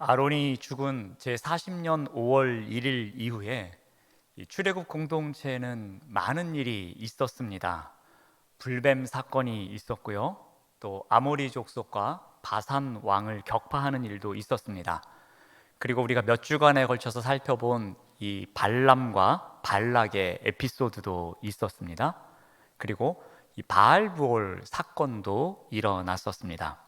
아론이 죽은 제40년 5월 1일 이후에 이 출애굽 공동체에는 많은 일이 있었습니다. 불뱀 사건이 있었고요. 또 아모리 족속과 바산 왕을 격파하는 일도 있었습니다. 그리고 우리가 몇 주간에 걸쳐서 살펴본 이 발람과 발락의 에피소드도 있었습니다. 그리고 이 바알부올 사건도 일어났었습니다.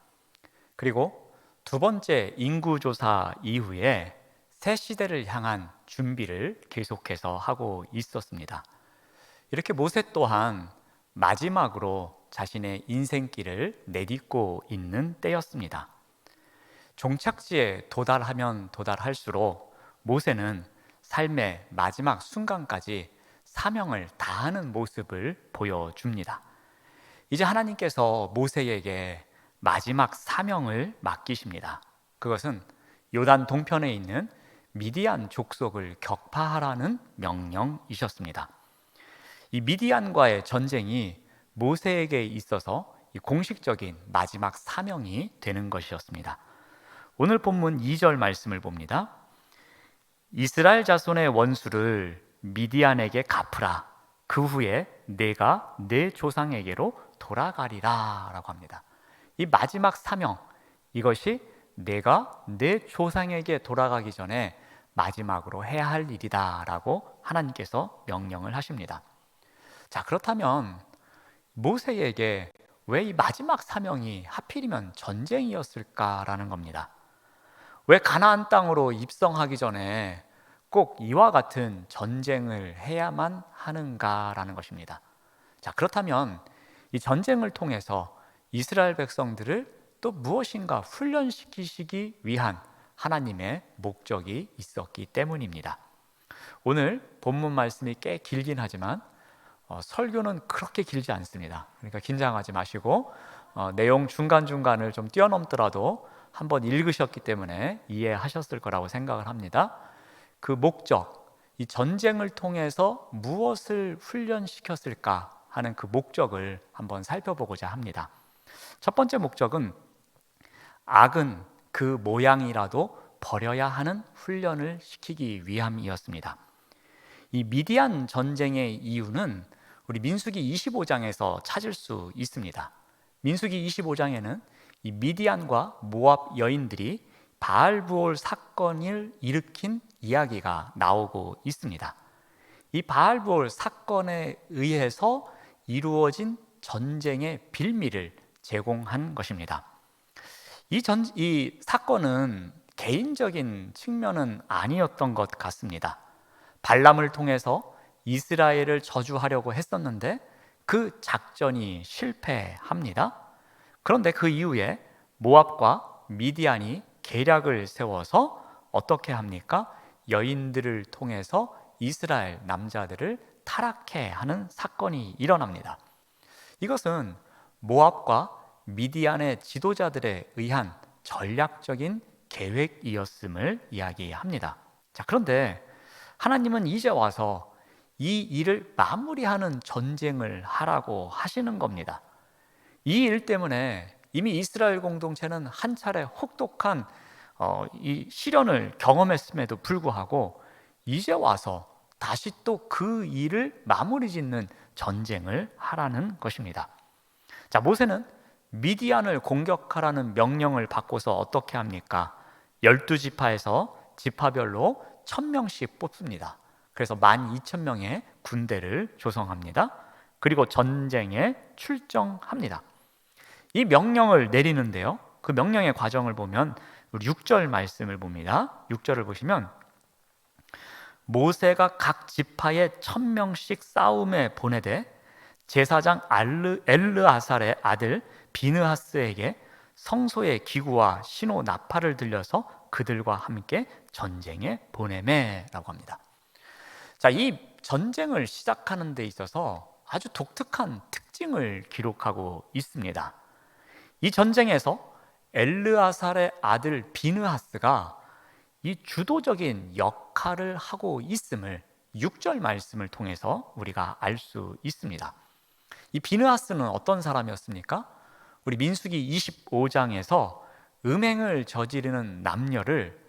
그리고 두 번째 인구조사 이후에 새 시대를 향한 준비를 계속해서 하고 있었습니다. 이렇게 모세 또한 마지막으로 자신의 인생길을 내딛고 있는 때였습니다. 종착지에 도달하면 도달할수록 모세는 삶의 마지막 순간까지 사명을 다하는 모습을 보여줍니다. 이제 하나님께서 모세에게 마지막 사명을 맡기십니다. 그것은 요단 동편에 있는 미디안 족속을 격파하라는 명령이셨습니다. 이 미디안과의 전쟁이 모세에게 있어서 공식적인 마지막 사명이 되는 것이었습니다. 오늘 본문 2절 말씀을 봅니다. 이스라엘 자손의 원수를 미디안에게 갚으라. 그 후에 내가 내 조상에게로 돌아가리라 라고 합니다. 이 마지막 사명, 이것이 내가 내 조상에게 돌아가기 전에 마지막으로 해야 할 일이다 라고 하나님께서 명령을 하십니다. 자, 그렇다면 모세에게 왜 이 마지막 사명이 하필이면 전쟁이었을까라는 겁니다. 왜 가나안 땅으로 입성하기 전에 꼭 이와 같은 전쟁을 해야만 하는가라는 것입니다. 자, 그렇다면 이 전쟁을 통해서 이스라엘 백성들을 또 무엇인가 훈련시키시기 위한 하나님의 목적이 있었기 때문입니다. 오늘 본문 말씀이 꽤 길긴 하지만 설교는 그렇게 길지 않습니다. 그러니까 긴장하지 마시고 내용 중간중간을 좀 뛰어넘더라도 한번 읽으셨기 때문에 이해하셨을 거라고 생각을 합니다. 그 목적, 이 전쟁을 통해서 무엇을 훈련시켰을까 하는 그 목적을 한번 살펴보고자 합니다. 첫 번째 목적은 악은 그 모양이라도 버려야 하는 훈련을 시키기 위함이었습니다. 이 미디안 전쟁의 이유는 우리 민수기 25장에서 찾을 수 있습니다. 민수기 25장에는 이 미디안과 모압 여인들이 바알부올 사건을 일으킨 이야기가 나오고 있습니다. 이 바알부올 사건에 의해서 이루어진 전쟁의 빌미를 제공한 것입니다. 이 사건은 개인적인 측면은 아니었던 것 같습니다. 발람을 통해서 이스라엘을 저주하려고 했었는데 그 작전이 실패합니다. 그런데 그 이후에 모압과 미디안이 계략을 세워서 어떻게 합니까? 여인들을 통해서 이스라엘 남자들을 타락해 하는 사건이 일어납니다. 이것은 모압과 미디안의 지도자들에 의한 전략적인 계획이었음을 이야기합니다. 자, 그런데 하나님은 이제 와서 이 일을 마무리하는 전쟁을 하라고 하시는 겁니다. 이 일 때문에 이미 이스라엘 공동체는 한 차례 혹독한 이 시련을 경험했음에도 불구하고 이제 와서 다시 또 그 일을 마무리 짓는 전쟁을 하라는 것입니다. 자, 모세는 미디안을 공격하라는 명령을 받고서 어떻게 합니까? 12지파에서 지파별로 1000명씩 뽑습니다. 그래서 12,000명의 군대를 조성합니다. 그리고 전쟁에 출정합니다. 이 명령을 내리는데요, 그 명령의 과정을 보면 우리 6절 말씀을 봅니다. 6절을 보시면 모세가 각 지파에 1000명씩 싸움에 보내되 제사장 엘르아살의 아들 비느하스에게 성소의 기구와 신호 나팔을 들려서 그들과 함께 전쟁에 보내매라고 합니다. 자, 이 전쟁을 시작하는 데 있어서 아주 독특한 특징을 기록하고 있습니다. 이 전쟁에서 엘르아살의 아들 비느하스가 이 주도적인 역할을 하고 있음을 6절 말씀을 통해서 우리가 알 수 있습니다. 이 비느하스는 어떤 사람이었습니까? 우리 민수기 25장에서 음행을 저지르는 남녀를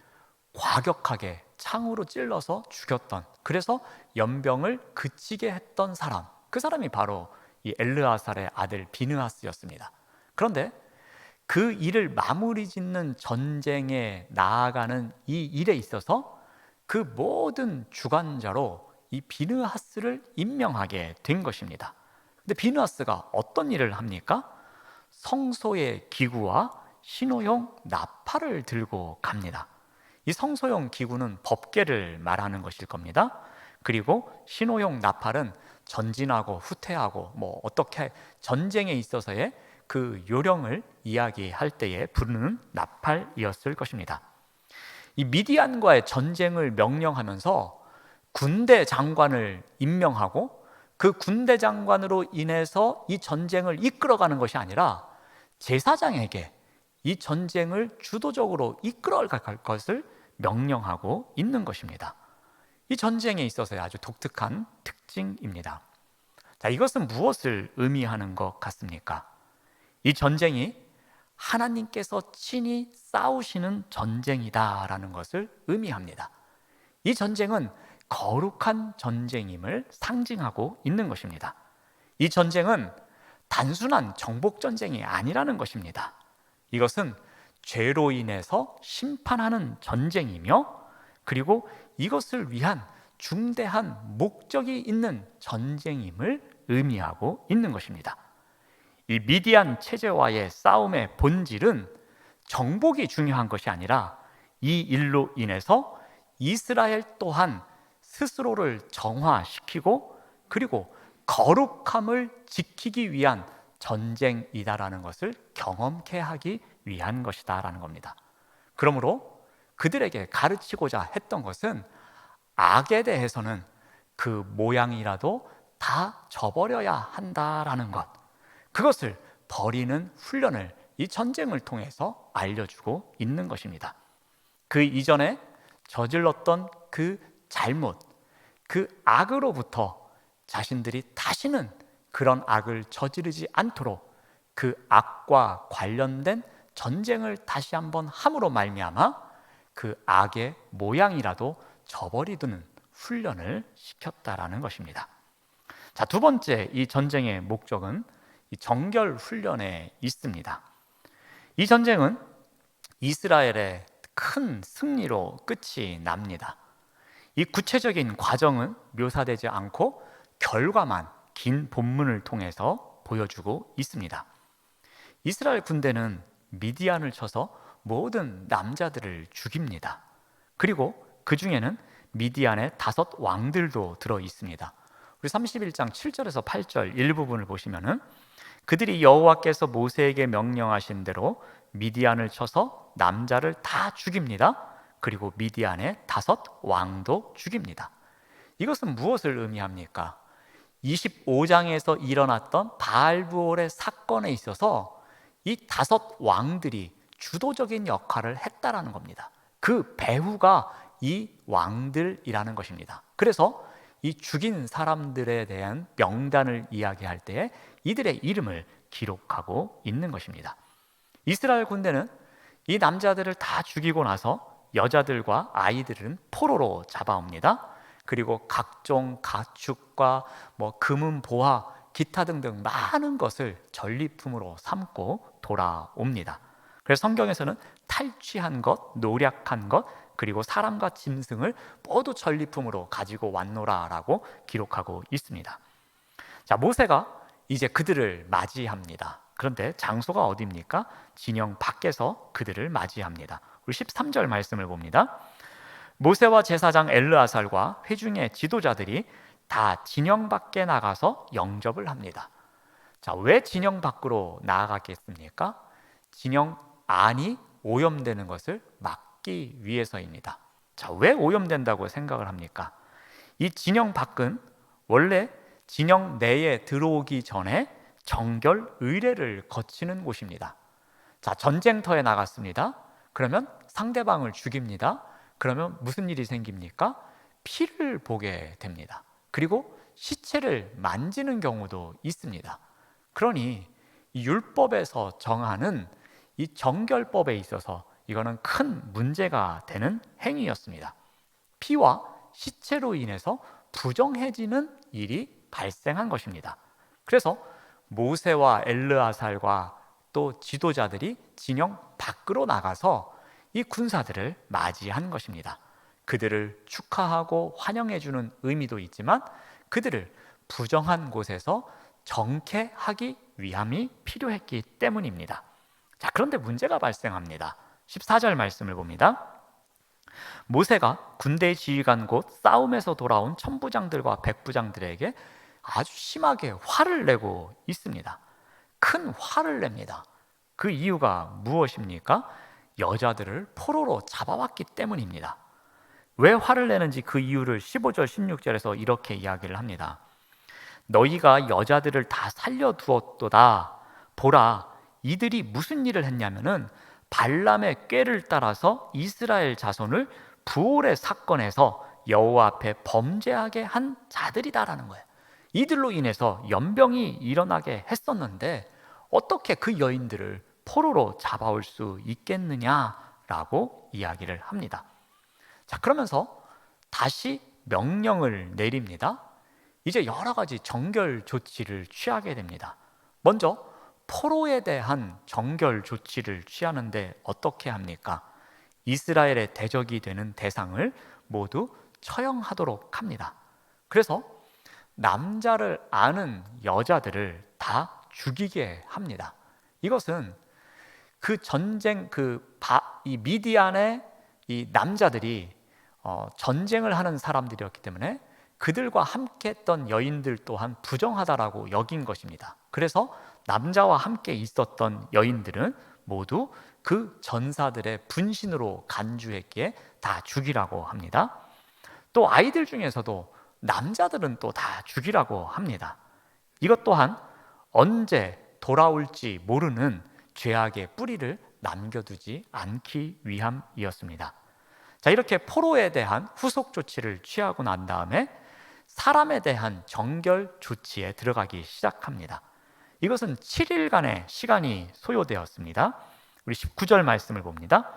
과격하게 창으로 찔러서 죽였던, 그래서 연병을 그치게 했던 사람, 그 사람이 바로 이 엘르아살의 아들 비느하스였습니다. 그런데 그 일을 마무리 짓는 전쟁에 나아가는 이 일에 있어서 그 모든 주관자로 이 비느하스를 임명하게 된 것입니다. 근데 비느하스가 어떤 일을 합니까? 성소의 기구와 신호용 나팔을 들고 갑니다. 이 성소용 기구는 법궤를 말하는 것일 겁니다. 그리고 신호용 나팔은 전진하고 후퇴하고 어떻게 전쟁에 있어서의 그 요령을 이야기할 때에 부르는 나팔이었을 것입니다. 이 미디안과의 전쟁을 명령하면서 군대 장관을 임명하고 그 군대 장관으로 인해서 이 전쟁을 이끌어가는 것이 아니라 제사장에게 이 전쟁을 주도적으로 이끌어갈 것을 명령하고 있는 것입니다. 이 전쟁에 있어서의 아주 독특한 특징입니다. 자, 이것은 무엇을 의미하는 것 같습니까? 이 전쟁이 하나님께서 친히 싸우시는 전쟁이다라는 것을 의미합니다. 이 전쟁은 거룩한 전쟁임을 상징하고 있는 것입니다. 이 전쟁은 단순한 정복 전쟁이 아니라는 것입니다. 이것은 죄로 인해서 심판하는 전쟁이며, 그리고 이것을 위한 중대한 목적이 있는 전쟁임을 의미하고 있는 것입니다. 이 미디안 체제와의 싸움의 본질은 정복이 중요한 것이 아니라 이 일로 인해서 이스라엘 또한 스스로를 정화시키고 그리고 거룩함을 지키기 위한 전쟁이다라는 것을 경험케 하기 위한 것이다라는 겁니다. 그러므로 그들에게 가르치고자 했던 것은 악에 대해서는 그 모양이라도 다 저버려야 한다라는 것, 그것을 버리는 훈련을 이 전쟁을 통해서 알려주고 있는 것입니다. 그 이전에 저질렀던 그 잘못, 그 악으로부터 자신들이 다시는 그런 악을 저지르지 않도록 그 악과 관련된 전쟁을 다시 한번 함으로 말미암아 그 악의 모양이라도 저버리는 훈련을 시켰다라는 것입니다. 자, 두 번째 이 전쟁의 목적은 이 정결 훈련에 있습니다. 이 전쟁은 이스라엘의 큰 승리로 끝이 납니다. 이 구체적인 과정은 묘사되지 않고 결과만 긴 본문을 통해서 보여주고 있습니다. 이스라엘 군대는 미디안을 쳐서 모든 남자들을 죽입니다. 그리고 그 중에는 미디안의 5 왕들도 들어 있습니다. 우리 31장 7절에서 8절 일부분을 보시면은 그들이 여호와께서 모세에게 명령하신 대로 미디안을 쳐서 남자를 다 죽입니다. 그리고 미디안의 5 왕도 죽입니다. 이것은 무엇을 의미합니까? 25장에서 일어났던 바알브올의 사건에 있어서 이 5 왕들이 주도적인 역할을 했다라는 겁니다. 그 배후가 이 왕들이라는 것입니다. 그래서 이 죽인 사람들에 대한 명단을 이야기할 때 이들의 이름을 기록하고 있는 것입니다. 이스라엘 군대는 이 남자들을 다 죽이고 나서 여자들과 아이들은 포로로 잡아옵니다. 그리고 각종 가축과 금은 보화, 기타 등등 많은 것을 전리품으로 삼고 돌아옵니다. 그래서 성경에서는 탈취한 것, 노략한 것, 그리고 사람과 짐승을 모두 전리품으로 가지고 왔노라라고 기록하고 있습니다. 자, 모세가 이제 그들을 맞이합니다. 그런데 장소가 어디입니까? 진영 밖에서 그들을 맞이합니다. 우리 13절 말씀을 봅니다. 모세와 제사장 엘르아살과 회중의 지도자들이 다 진영 밖에 나가서 영접을 합니다. 자, 왜 진영 밖으로 나아갔겠습니까? 진영 안이 오염되는 것을 막기 위해서입니다. 자, 왜 오염된다고 생각을 합니까? 이 진영 밖은 원래 진영 내에 들어오기 전에 정결 의례를 거치는 곳입니다. 자, 전쟁터에 나갔습니다. 그러면 상대방을 죽입니다. 그러면 무슨 일이 생깁니까? 피를 보게 됩니다. 그리고 시체를 만지는 경우도 있습니다. 그러니 이 율법에서 정하는 이 정결법에 있어서 이거는 큰 문제가 되는 행위였습니다. 피와 시체로 인해서 부정해지는 일이 발생한 것입니다. 그래서 모세와 엘르아살과 또 지도자들이 진영 밖으로 나가서 이 군사들을 맞이한 것입니다. 그들을 축하하고 환영해주는 의미도 있지만 그들을 부정한 곳에서 정케하기 위함이 필요했기 때문입니다. 자, 그런데 문제가 발생합니다. 14절 말씀을 봅니다. 모세가 군대 지휘관 곧 싸움에서 돌아온 천부장들과 백부장들에게 아주 심하게 화를 내고 있습니다. 큰 화를 냅니다. 그 이유가 무엇입니까? 여자들을 포로로 잡아왔기 때문입니다. 왜 화를 내는지 그 이유를 15절 16절에서 이렇게 이야기를 합니다. 너희가 여자들을 다 살려두었도다. 보라, 이들이 무슨 일을 했냐면은 발람의 꾀를 따라서 이스라엘 자손을 부올의 사건에서 여호와 앞에 범죄하게 한 자들이다라는 거예요. 이들로 인해서 연병이 일어나게 했었는데 어떻게 그 여인들을 포로로 잡아올 수 있겠느냐라고 이야기를 합니다. 자, 그러면서 다시 명령을 내립니다. 이제 여러 가지 정결 조치를 취하게 됩니다. 먼저 포로에 대한 정결 조치를 취하는데 어떻게 합니까? 이스라엘의 대적이 되는 대상을 모두 처형하도록 합니다. 그래서 남자를 아는 여자들을 다 죽이게 합니다. 이것은 그 전쟁, 이 미디안의 이 남자들이 전쟁을 하는 사람들이었기 때문에 그들과 함께 했던 여인들 또한 부정하다라고 여긴 것입니다. 그래서 남자와 함께 있었던 여인들은 모두 그 전사들의 분신으로 간주했기에 다 죽이라고 합니다. 또 아이들 중에서도 남자들은 또 다 죽이라고 합니다. 이것 또한 언제 돌아올지 모르는 죄악의 뿌리를 남겨두지 않기 위함이었습니다. 자, 이렇게 포로에 대한 후속 조치를 취하고 난 다음에 사람에 대한 정결 조치에 들어가기 시작합니다. 이것은 7일간의 시간이 소요되었습니다. 우리 19절 말씀을 봅니다.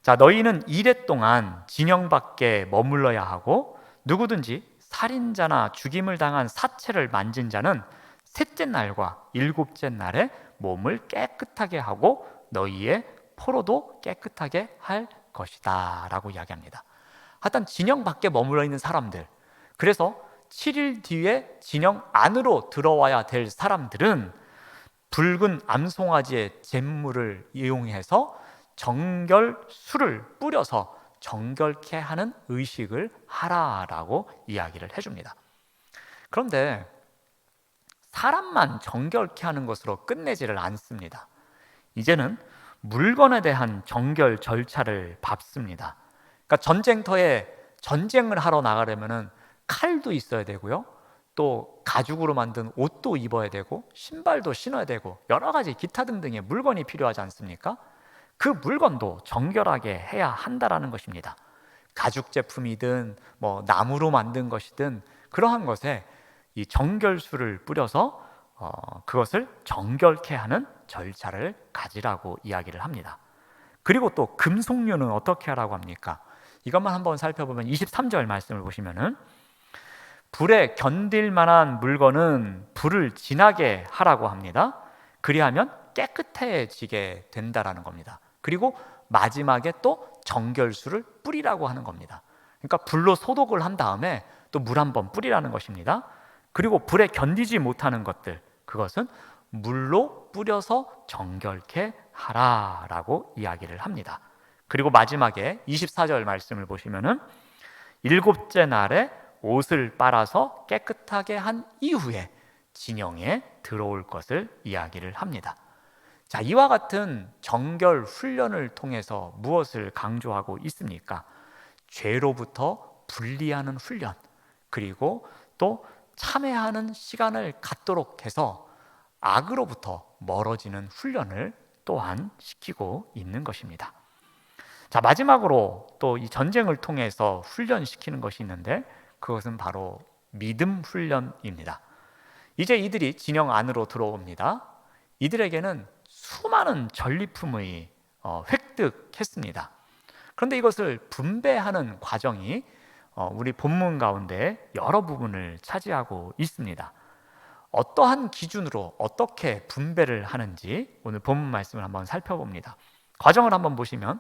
자, 너희는 이레 동안 진영 밖에 머물러야 하고 누구든지 살인자나 죽임을 당한 사체를 만진 자는 셋째 날과 일곱째 날에 몸을 깨끗하게 하고 너희의 포로도 깨끗하게 할 것이다 라고 이야기합니다. 하여튼 진영 밖에 머물러 있는 사람들, 그래서 7일 뒤에 진영 안으로 들어와야 될 사람들은 붉은 암송아지의 잿물을 이용해서 정결수를 뿌려서 정결케 하는 의식을 하라라고 이야기를 해줍니다. 그런데 사람만 정결케 하는 것으로 끝내지를 않습니다. 이제는 물건에 대한 정결 절차를 밟습니다. 그러니까 전쟁터에 전쟁을 하러 나가려면 칼도 있어야 되고요, 또 가죽으로 만든 옷도 입어야 되고 신발도 신어야 되고 여러 가지 기타 등등의 물건이 필요하지 않습니까? 그 물건도 정결하게 해야 한다라는 것입니다. 가죽 제품이든 뭐 나무로 만든 것이든 그러한 것에 이 정결수를 뿌려서 그것을 정결케 하는 절차를 가지라고 이야기를 합니다. 그리고 또 금속류는 어떻게 하라고 합니까? 이것만 한번 살펴보면 23절 말씀을 보시면은 불에 견딜 만한 물건은 불을 지나게 하라고 합니다. 그리하면 깨끗해지게 된다라는 겁니다. 그리고 마지막에 또 정결수를 뿌리라고 하는 겁니다. 그러니까 불로 소독을 한 다음에 또 물 한번 뿌리라는 것입니다. 그리고 불에 견디지 못하는 것들, 그것은 물로 뿌려서 정결케 하라라고 이야기를 합니다. 그리고 마지막에 24절 말씀을 보시면은 일곱째 날에 옷을 빨아서 깨끗하게 한 이후에 진영에 들어올 것을 이야기를 합니다. 자, 이와 같은 정결 훈련을 통해서 무엇을 강조하고 있습니까? 죄로부터 분리하는 훈련, 그리고 또 참회하는 시간을 갖도록 해서 악으로부터 멀어지는 훈련을 또한 시키고 있는 것입니다. 자, 마지막으로 또 이 전쟁을 통해서 훈련시키는 것이 있는데 그것은 바로 믿음 훈련입니다. 이제 이들이 진영 안으로 들어옵니다. 이들에게는 수많은 전리품의 획득했습니다. 그런데 이것을 분배하는 과정이 우리 본문 가운데 여러 부분을 차지하고 있습니다. 어떠한 기준으로 어떻게 분배를 하는지 오늘 본문 말씀을 한번 살펴봅니다. 과정을 한번 보시면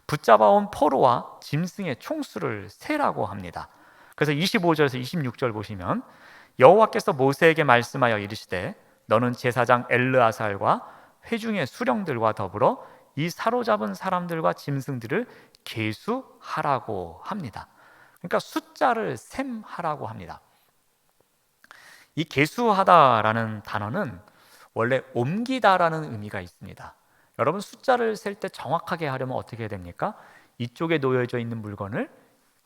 붙잡아온 포로와 짐승의 총수를 세라고 합니다. 그래서 25절에서 26절 보시면 여호와께서 모세에게 말씀하여 이르시되 너는 제사장 엘르아살과 회중의 수령들과 더불어 이 사로잡은 사람들과 짐승들을 계수하라고 합니다. 그러니까 숫자를 셈하라고 합니다. 이 계수하다라는 단어는 원래 옮기다라는 의미가 있습니다. 여러분 숫자를 셀 때 정확하게 하려면 어떻게 해야 됩니까? 이쪽에 놓여져 있는 물건을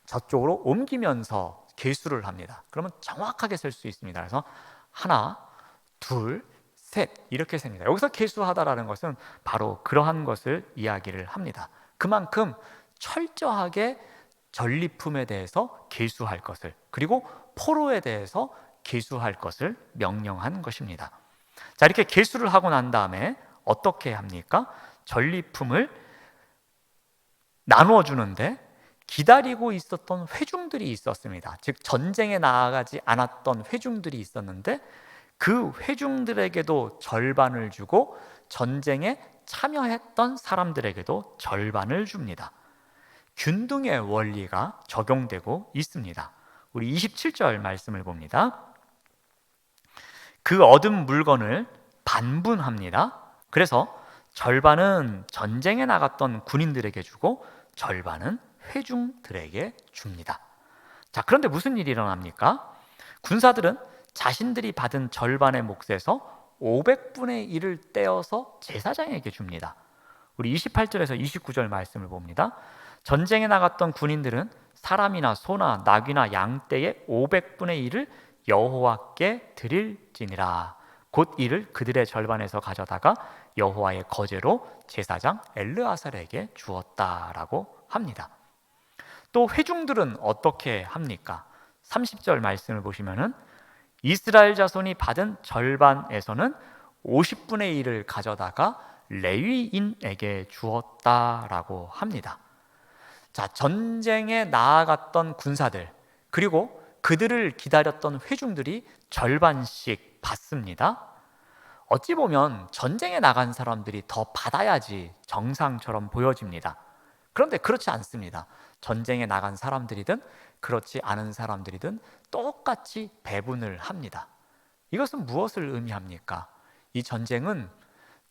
저쪽으로 옮기면서 계수를 합니다. 그러면 정확하게 셀 수 있습니다. 그래서 하나, 둘, 셋 이렇게 셉니다. 여기서 계수하다라는 것은 바로 그러한 것을 이야기를 합니다. 그만큼 철저하게 전리품에 대해서 계수할 것을, 그리고 포로에 대해서 계수할 것을 명령한 것입니다. 자, 이렇게 계수를 하고 난 다음에 어떻게 합니까? 전리품을 나누어 주는데 기다리고 있었던 회중들이 있었습니다. 즉 전쟁에 나아가지 않았던 회중들이 있었는데 그 회중들에게도 절반을 주고 전쟁에 참여했던 사람들에게도 절반을 줍니다. 균등의 원리가 적용되고 있습니다. 우리 27절 말씀을 봅니다. 그 얻은 물건을 반분합니다. 그래서 절반은 전쟁에 나갔던 군인들에게 주고 절반은 회중들에게 줍니다. 자, 그런데 무슨 일이 일어납니까? 군사들은 자신들이 받은 절반의 몫에서 500분의 1을 떼어서 제사장에게 줍니다. 우리 28절에서 29절 말씀을 봅니다. 전쟁에 나갔던 군인들은 사람이나 소나 나귀나 양떼의 500분의 1을 여호와께 드릴지니라. 곧 이를 그들의 절반에서 가져다가 여호와의 거제로 제사장 엘르아살에게 주었다라고 합니다. 또 회중들은 어떻게 합니까? 30절 말씀을 보시면은 이스라엘 자손이 받은 절반에서는 50분의 1을 가져다가 레위인에게 주었다라고 합니다. 자, 전쟁에 나아갔던 군사들 그리고 그들을 기다렸던 회중들이 절반씩 받습니다. 어찌 보면 전쟁에 나간 사람들이 더 받아야지 정상처럼 보여집니다. 그런데 그렇지 않습니다. 전쟁에 나간 사람들이든 그렇지 않은 사람들이든 똑같이 배분을 합니다. 이것은 무엇을 의미합니까? 이 전쟁은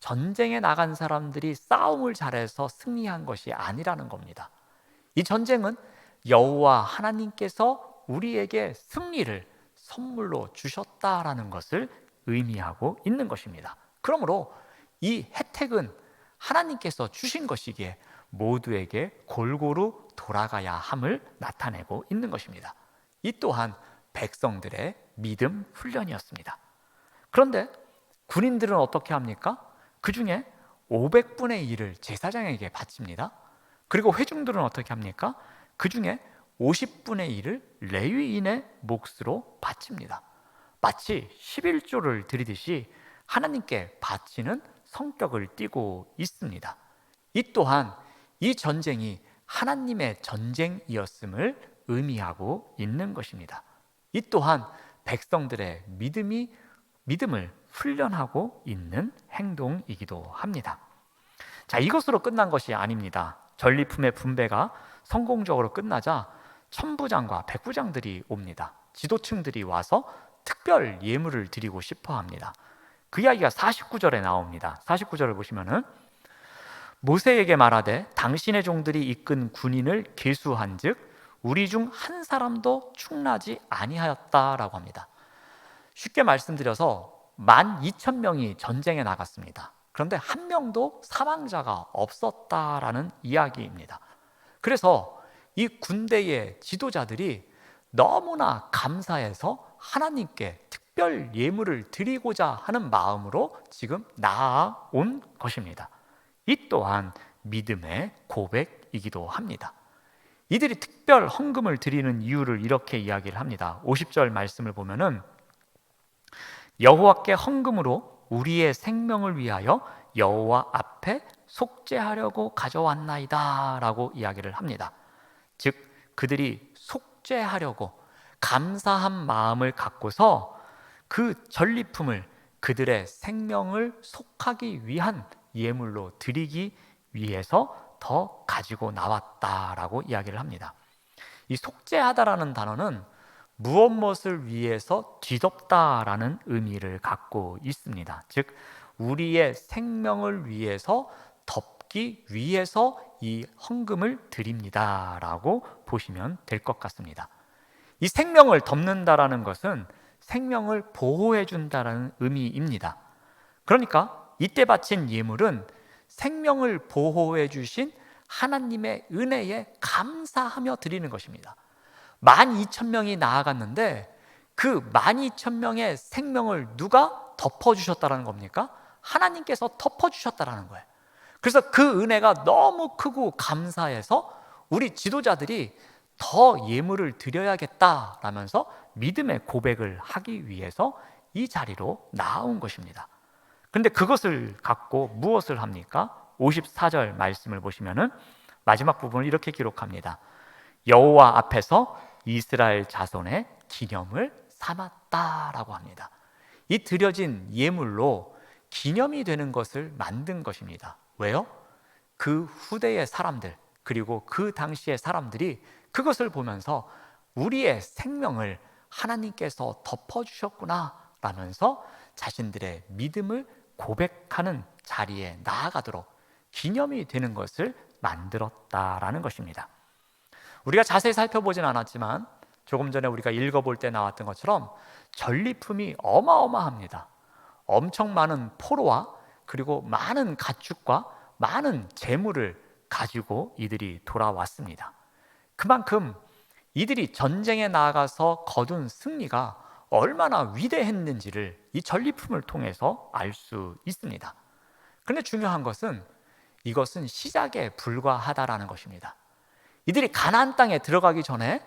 전쟁에 나간 사람들이 싸움을 잘해서 승리한 것이 아니라는 겁니다. 이 전쟁은 여호와 하나님께서 우리에게 승리를 선물로 주셨다라는 것을 의미하고 있는 것입니다. 그러므로 이 혜택은 하나님께서 주신 것이기에 모두에게 골고루 돌아가야 함을 나타내고 있는 것입니다. 이 또한 백성들의 믿음 훈련이었습니다. 그런데 군인들은 어떻게 합니까? 그 중에 500분의 1을 제사장에게 바칩니다. 그리고 회중들은 어떻게 합니까? 그 중에 50분의 1을 레위인의 몫으로 바칩니다. 마치 11조를 드리듯이 하나님께 바치는 성격을 띠고 있습니다. 이 또한 이 전쟁이 하나님의 전쟁이었음을 의미하고 있는 것입니다. 이 또한 백성들의 믿음을 훈련하고 있는 행동이기도 합니다. 자, 이것으로 끝난 것이 아닙니다. 전리품의 분배가 성공적으로 끝나자 천부장과 백부장들이 옵니다. 지도층들이 와서 특별 예물을 드리고 싶어 합니다. 그 이야기가 49절에 나옵니다. 49절을 보시면은 모세에게 말하되 당신의 종들이 이끈 군인을 계수한즉 우리 중 한 사람도 충나지 아니하였다라고 합니다. 쉽게 말씀드려서 12,000명이 전쟁에 나갔습니다. 그런데 한 명도 사망자가 없었다라는 이야기입니다. 그래서 이 군대의 지도자들이 너무나 감사해서 하나님께 특별 예물을 드리고자 하는 마음으로 지금 나아온 것입니다. 이 또한 믿음의 고백이기도 합니다. 이들이 특별 헌금을 드리는 이유를 이렇게 이야기를 합니다. 50절 말씀을 보면은 여호와께 헌금으로 우리의 생명을 위하여 여호와 앞에 속죄하려고 가져왔나이다 라고 이야기를 합니다. 즉 그들이 속죄하려고 감사한 마음을 갖고서 그 전리품을 그들의 생명을 속하기 위한 예물로 드리기 위해서 더 가지고 나왔다라고 이야기를 합니다. 이 속죄하다라는 단어는 무엇을 위해서 뒤덮다라는 의미를 갖고 있습니다. 즉 우리의 생명을 위해서 덮기 위해서 이 헌금을 드립니다라고 보시면 될 것 같습니다. 이 생명을 덮는다라는 것은 생명을 보호해 준다라는 의미입니다. 그러니까 이때 바친 예물은 생명을 보호해 주신 하나님의 은혜에 감사하며 드리는 것입니다. 12,000명이 나아갔는데 그 12,000명의 생명을 누가 덮어주셨다는 겁니까? 하나님께서 덮어주셨다는 거예요. 그래서 그 은혜가 너무 크고 감사해서 우리 지도자들이 더 예물을 드려야겠다라면서 믿음의 고백을 하기 위해서 이 자리로 나온 것입니다. 그런데 그것을 갖고 무엇을 합니까? 54절 말씀을 보시면은 마지막 부분을 이렇게 기록합니다. 여호와 앞에서 이스라엘 자손의 기념을 삼았다라고 합니다. 이 드려진 예물로 기념이 되는 것을 만든 것입니다. 왜요? 그 후대의 사람들 그리고 그 당시의 사람들이 그것을 보면서 우리의 생명을 하나님께서 덮어주셨구나 라면서 자신들의 믿음을 고백하는 자리에 나아가도록 기념이 되는 것을 만들었다라는 것입니다. 우리가 자세히 살펴보진 않았지만 조금 전에 우리가 읽어볼 때 나왔던 것처럼 전리품이 어마어마합니다. 엄청 많은 포로와 그리고 많은 가축과 많은 재물을 가지고 이들이 돌아왔습니다. 그만큼 이들이 전쟁에 나아가서 거둔 승리가 얼마나 위대했는지를 이 전리품을 통해서 알 수 있습니다. 그런데 중요한 것은 이것은 시작에 불과하다라는 것입니다. 이들이 가나안 땅에 들어가기 전에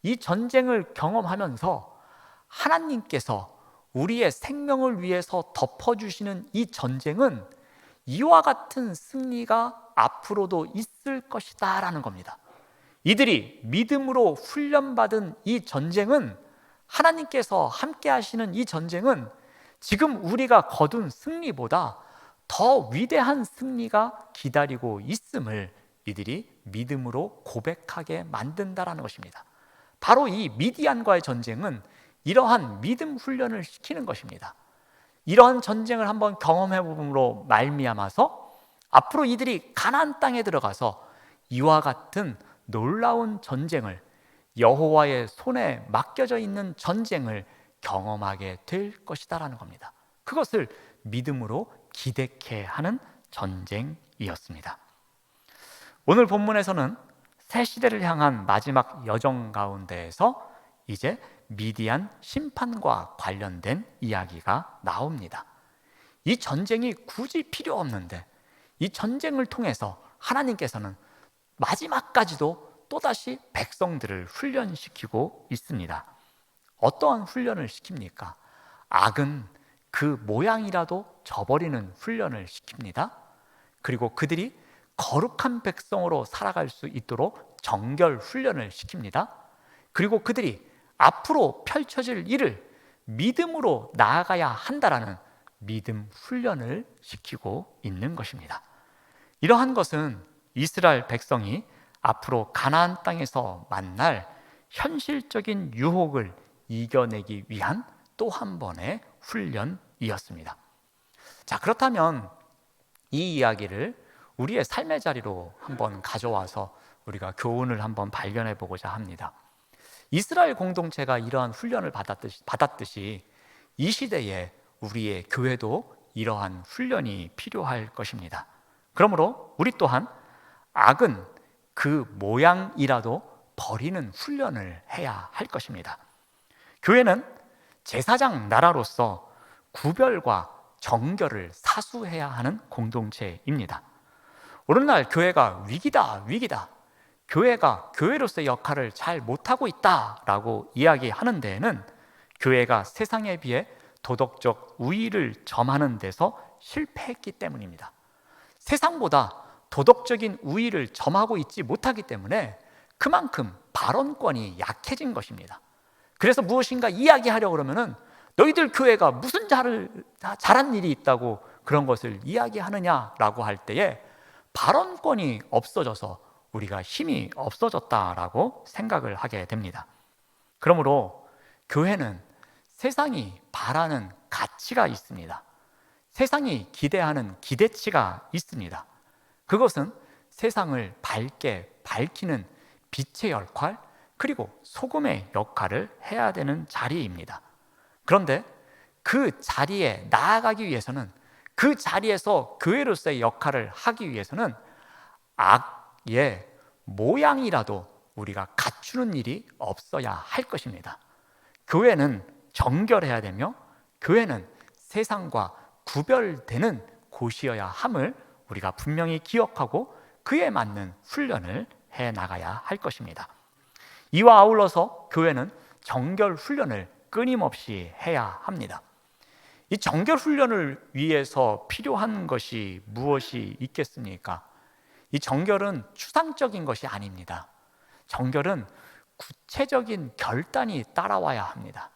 이 전쟁을 경험하면서 하나님께서 우리의 생명을 위해서 덮어주시는 이 전쟁은 이와 같은 승리가 앞으로도 있을 것이다 라는 겁니다. 이들이 믿음으로 훈련받은 이 전쟁은 하나님께서 함께 하시는 이 전쟁은 지금 우리가 거둔 승리보다 더 위대한 승리가 기다리고 있음을 이들이 믿음으로 고백하게 만든다라는 것입니다. 바로 이 미디안과의 전쟁은 이러한 믿음 훈련을 시키는 것입니다. 이러한 전쟁을 한번 경험해 봄으로 말미암아서 앞으로 이들이 가나안 땅에 들어가서 이와 같은 놀라운 전쟁을 여호와의 손에 맡겨져 있는 전쟁을 경험하게 될 것이다라는 겁니다. 그것을 믿음으로 기대케 하는 전쟁이었습니다. 오늘 본문에서는 새 시대를 향한 마지막 여정 가운데에서 이제 미디안 심판과 관련된 이야기가 나옵니다. 이 전쟁이 굳이 필요 없는데 이 전쟁을 통해서 하나님께서는 마지막까지도 또다시 백성들을 훈련시키고 있습니다. 어떠한 훈련을 시킵니까? 악은 그 모양이라도 저버리는 훈련을 시킵니다. 그리고 그들이 거룩한 백성으로 살아갈 수 있도록 정결 훈련을 시킵니다. 그리고 그들이 앞으로 펼쳐질 일을 믿음으로 나아가야 한다라는 믿음 훈련을 시키고 있는 것입니다. 이러한 것은 이스라엘 백성이 앞으로 가나안 땅에서 만날 현실적인 유혹을 이겨내기 위한 또 한 번의 훈련이었습니다. 자, 그렇다면 이 이야기를 우리의 삶의 자리로 한번 가져와서 우리가 교훈을 한번 발견해 보고자 합니다. 이스라엘 공동체가 이러한 훈련을 받았듯이 이 시대에 우리의 교회도 이러한 훈련이 필요할 것입니다. 그러므로 우리 또한 악은 그 모양이라도 버리는 훈련을 해야 할 것입니다. 교회는 제사장 나라로서 구별과 정결을 사수해야 하는 공동체입니다. 오늘날 교회가 위기다, 교회가 교회로서의 역할을 잘 못하고 있다라고 이야기하는 데에는 교회가 세상에 비해 도덕적 우위를 점하는 데서 실패했기 때문입니다. 세상보다 도덕적인 우위를 점하고 있지 못하기 때문에 그만큼 발언권이 약해진 것입니다. 그래서 무엇인가 이야기하려고 그러면은 너희들 교회가 무슨 잘한 일이 있다고 그런 것을 이야기하느냐라고 할 때에 발언권이 없어져서 우리가 힘이 없어졌다라고 생각을 하게 됩니다. 그러므로 교회는 세상이 바라는 가치가 있습니다. 세상이 기대하는 기대치가 있습니다. 그것은 세상을 밝게 밝히는 빛의 역할, 그리고 소금의 역할을 해야 되는 자리입니다. 그런데 그 자리에 나아가기 위해서는, 그 자리에서 교회로서의 역할을 하기 위해서는 악의 모양이라도 우리가 갖추는 일이 없어야 할 것입니다. 교회는 정결해야 되며 교회는 세상과 구별되는 곳이어야 함을 우리가 분명히 기억하고 그에 맞는 훈련을 해 나가야 할 것입니다. 이와 아울러서 교회는 정결 훈련을 끊임없이 해야 합니다. 이 정결 훈련을 위해서 필요한 것이 무엇이 있겠습니까? 이 정결은 추상적인 것이 아닙니다. 정결은 구체적인 결단이 따라와야 합니다.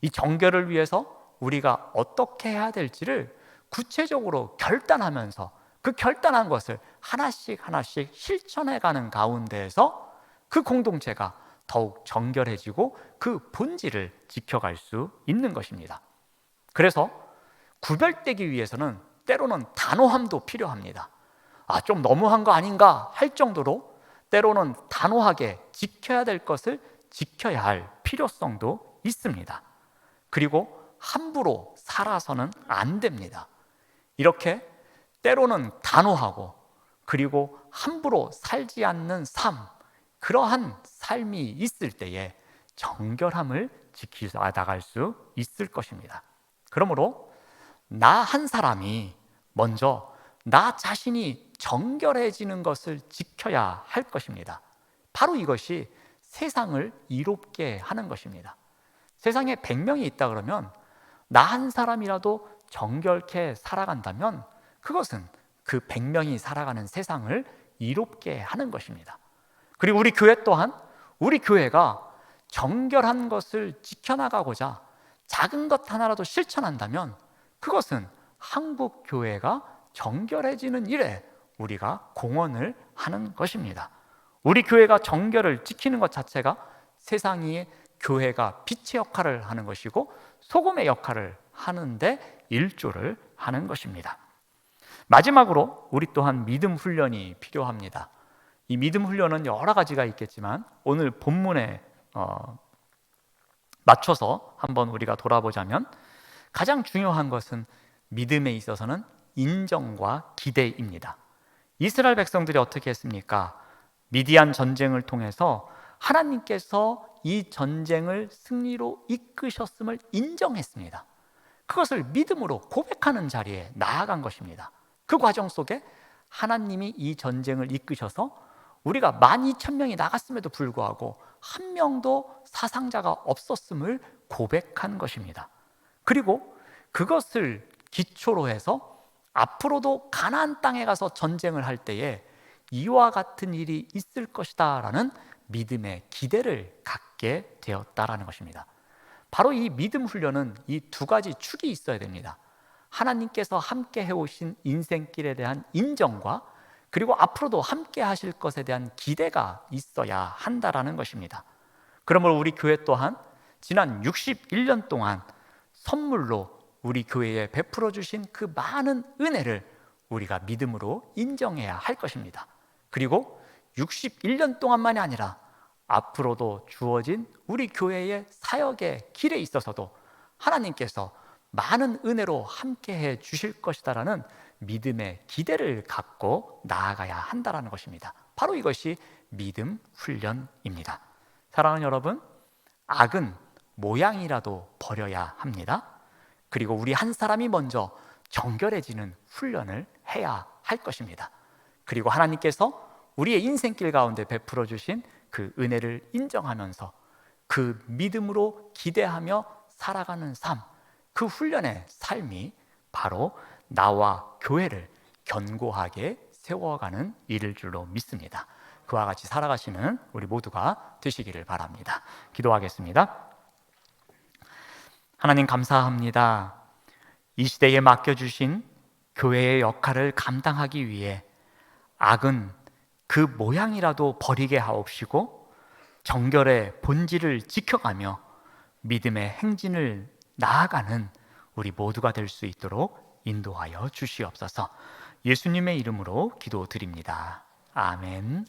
이 정결을 위해서 우리가 어떻게 해야 될지를 구체적으로 결단하면서 그 결단한 것을 하나씩 하나씩 실천해가는 가운데에서 그 공동체가 더욱 정결해지고 그 본질을 지켜갈 수 있는 것입니다. 그래서 구별되기 위해서는 때로는 단호함도 필요합니다. 좀 너무한 거 아닌가 할 정도로 때로는 단호하게 지켜야 될 것을 지켜야 할 필요성도 있습니다. 그리고 함부로 살아서는 안 됩니다. 이렇게 때로는 단호하고 그리고 함부로 살지 않는 삶, 그러한 삶이 있을 때에 정결함을 지키어 나갈 수 있을 것입니다. 그러므로 나 한 사람이 먼저 나 자신이 정결해지는 것을 지켜야 할 것입니다. 바로 이것이 세상을 이롭게 하는 것입니다. 세상에 100명이 있다 그러면 나 한 사람이라도 정결케 살아간다면 그것은 그 100명이 살아가는 세상을 이롭게 하는 것입니다. 그리고 우리 교회 또한 우리 교회가 정결한 것을 지켜나가고자 작은 것 하나라도 실천한다면 그것은 한국 교회가 정결해지는 일에 우리가 공헌을 하는 것입니다. 우리 교회가 정결을 지키는 것 자체가 세상에 교회가 빛의 역할을 하는 것이고 소금의 역할을 하는데 일조를 하는 것입니다. 마지막으로 우리 또한 믿음 훈련이 필요합니다. 이 믿음 훈련은 여러 가지가 있겠지만 오늘 본문에 맞춰서 한번 우리가 돌아보자면 가장 중요한 것은 믿음에 있어서는 인정과 기대입니다. 이스라엘 백성들이 어떻게 했습니까? 미디안 전쟁을 통해서 하나님께서 이 전쟁을 승리로 이끄셨음을 인정했습니다. 그것을 믿음으로 고백하는 자리에 나아간 것입니다. 그 과정 속에 하나님이 이 전쟁을 이끄셔서 우리가 12,000명이 나갔음에도 불구하고 한 명도 사상자가 없었음을 고백한 것입니다. 그리고 그것을 기초로 해서 앞으로도 가나안 땅에 가서 전쟁을 할 때에 이와 같은 일이 있을 것이다 라는 믿음의 기대를 갖게 되었다라는 것입니다. 바로 이 믿음 훈련은 이 두 가지 축이 있어야 됩니다. 하나님께서 함께 해오신 인생길에 대한 인정과 그리고 앞으로도 함께 하실 것에 대한 기대가 있어야 한다라는 것입니다. 그러므로 우리 교회 또한 지난 61년 동안 선물로 우리 교회에 베풀어 주신 그 많은 은혜를 우리가 믿음으로 인정해야 할 것입니다. 그리고 61년 동안만이 아니라 앞으로도 주어진 우리 교회의 사역의 길에 있어서도 하나님께서 많은 은혜로 함께해 주실 것이다라는 믿음의 기대를 갖고 나아가야 한다는 것입니다. 바로 이것이 믿음 훈련입니다. 사랑하는 여러분, 악은 모양이라도 버려야 합니다. 그리고 우리 한 사람이 먼저 정결해지는 훈련을 해야 할 것입니다. 그리고 하나님께서 우리의 인생길 가운데 베풀어 주신 그 은혜를 인정하면서 그 믿음으로 기대하며 살아가는 삶, 그 훈련의 삶이 바로 나와 교회를 견고하게 세워가는 일일 줄로 믿습니다. 그와 같이 살아가시는 우리 모두가 되시기를 바랍니다. 기도하겠습니다. 하나님 감사합니다. 이 시대에 맡겨주신 교회의 역할을 감당하기 위해 악은 그 모양이라도 버리게 하옵시고 정결의 본질을 지켜가며 믿음의 행진을 나아가는 우리 모두가 될 수 있도록 인도하여 주시옵소서. 예수님의 이름으로 기도드립니다. 아멘.